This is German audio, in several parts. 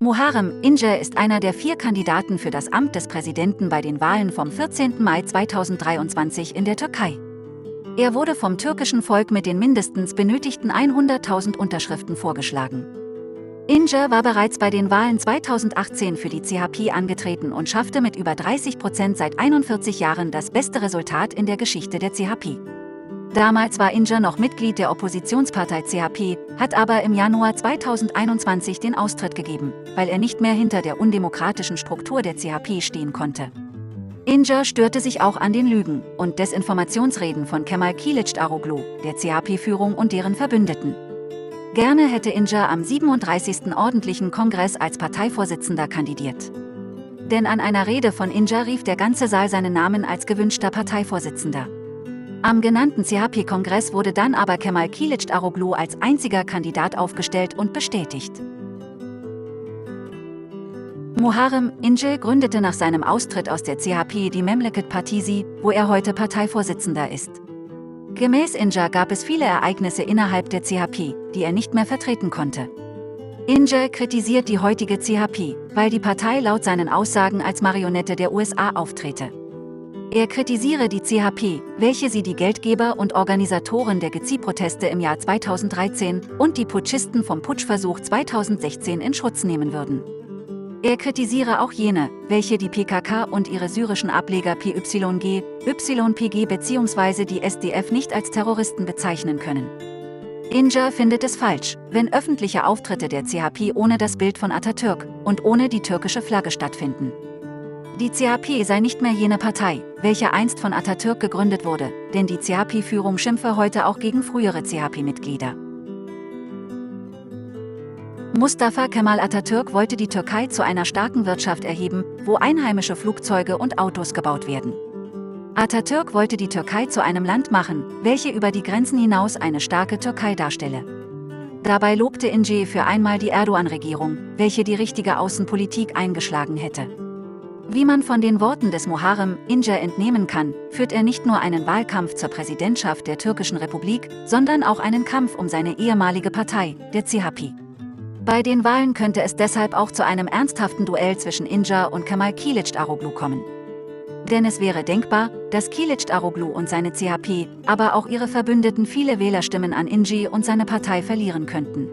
Muharrem İnce ist einer der 4 Kandidaten für das Amt des Präsidenten bei den Wahlen vom 14. Mai 2023 in der Türkei. Er wurde vom türkischen Volk mit den mindestens benötigten 100.000 Unterschriften vorgeschlagen. İnce war bereits bei den Wahlen 2018 für die CHP angetreten und schaffte mit über 30% seit 41 Jahren das beste Resultat in der Geschichte der CHP. Damals war İnce noch Mitglied der Oppositionspartei CHP, hat aber im Januar 2021 den Austritt gegeben, weil er nicht mehr hinter der undemokratischen Struktur der CHP stehen konnte. İnce störte sich auch an den Lügen und Desinformationsreden von Kemal Kılıçdaroğlu, der CHP-Führung und deren Verbündeten. Gerne hätte İnce am 37. ordentlichen Kongress als Parteivorsitzender kandidiert. Denn an einer Rede von İnce rief der ganze Saal seinen Namen als gewünschter Parteivorsitzender. Am genannten CHP-Kongress wurde dann aber Kemal Kılıçdaroğlu als einziger Kandidat aufgestellt und bestätigt. Muharrem İnce gründete nach seinem Austritt aus der CHP die Memleket Partisi, wo er heute Parteivorsitzender ist. Gemäß İnce gab es viele Ereignisse innerhalb der CHP, die er nicht mehr vertreten konnte. İnce kritisiert die heutige CHP, weil die Partei laut seinen Aussagen als Marionette der USA auftrete. Er kritisiere die CHP, welche sie die Geldgeber und Organisatoren der Gezi-Proteste im Jahr 2013 und die Putschisten vom Putschversuch 2016 in Schutz nehmen würden. Er kritisiere auch jene, welche die PKK und ihre syrischen Ableger PYG, YPG bzw. die SDF nicht als Terroristen bezeichnen können. İnce findet es falsch, wenn öffentliche Auftritte der CHP ohne das Bild von Atatürk und ohne die türkische Flagge stattfinden. Die CHP sei nicht mehr jene Partei, welche einst von Atatürk gegründet wurde, denn die CHP-Führung schimpfe heute auch gegen frühere CHP-Mitglieder. Mustafa Kemal Atatürk wollte die Türkei zu einer starken Wirtschaft erheben, wo einheimische Flugzeuge und Autos gebaut werden. Atatürk wollte die Türkei zu einem Land machen, welche über die Grenzen hinaus eine starke Türkei darstelle. Dabei lobte İnce für einmal die Erdoğan-Regierung, welche die richtige Außenpolitik eingeschlagen hätte. Wie man von den Worten des Muharrem İnce entnehmen kann, führt er nicht nur einen Wahlkampf zur Präsidentschaft der türkischen Republik, sondern auch einen Kampf um seine ehemalige Partei, der CHP. Bei den Wahlen könnte es deshalb auch zu einem ernsthaften Duell zwischen İnce und Kemal Kılıçdaroğlu kommen. Denn es wäre denkbar, dass Kılıçdaroğlu und seine CHP, aber auch ihre Verbündeten viele Wählerstimmen an İnce und seine Partei verlieren könnten.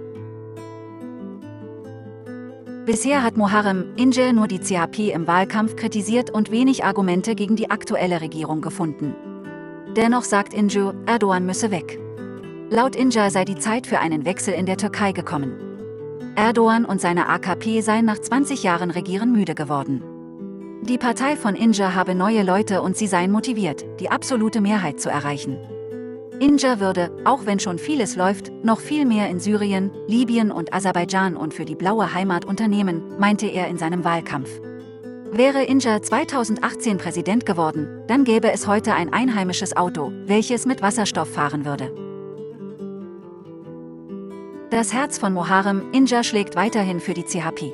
Bisher hat Muharrem İnce nur die CHP im Wahlkampf kritisiert und wenig Argumente gegen die aktuelle Regierung gefunden. Dennoch sagt İnce, Erdoğan müsse weg. Laut İnce sei die Zeit für einen Wechsel in der Türkei gekommen. Erdoğan und seine AKP seien nach 20 Jahren Regieren müde geworden. Die Partei von İnce habe neue Leute und sie seien motiviert, die absolute Mehrheit zu erreichen. İnce würde, auch wenn schon vieles läuft, noch viel mehr in Syrien, Libyen und Aserbaidschan und für die blaue Heimat unternehmen, meinte er in seinem Wahlkampf. Wäre İnce 2018 Präsident geworden, dann gäbe es heute ein einheimisches Auto, welches mit Wasserstoff fahren würde. Das Herz von Muharrem İnce schlägt weiterhin für die CHP.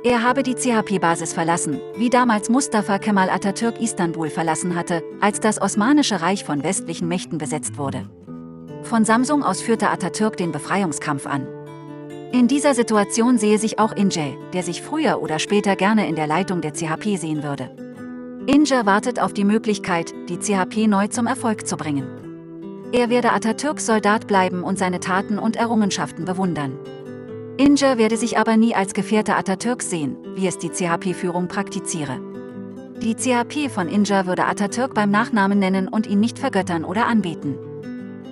Er habe die CHP-Basis verlassen, wie damals Mustafa Kemal Atatürk Istanbul verlassen hatte, als das Osmanische Reich von westlichen Mächten besetzt wurde. Von Samsun aus führte Atatürk den Befreiungskampf an. In dieser Situation sehe sich auch İnce, der sich früher oder später gerne in der Leitung der CHP sehen würde. İnce wartet auf die Möglichkeit, die CHP neu zum Erfolg zu bringen. Er werde Atatürks Soldat bleiben und seine Taten und Errungenschaften bewundern. İnce werde sich aber nie als Gefährte Atatürks sehen, wie es die CHP-Führung praktiziere. Die CHP von İnce würde Atatürk beim Nachnamen nennen und ihn nicht vergöttern oder anbeten.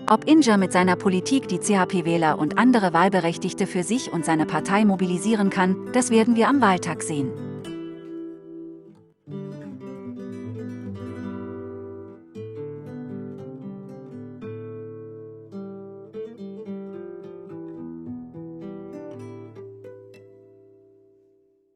Ob İnce mit seiner Politik die CHP-Wähler und andere Wahlberechtigte für sich und seine Partei mobilisieren kann, das werden wir am Wahltag sehen.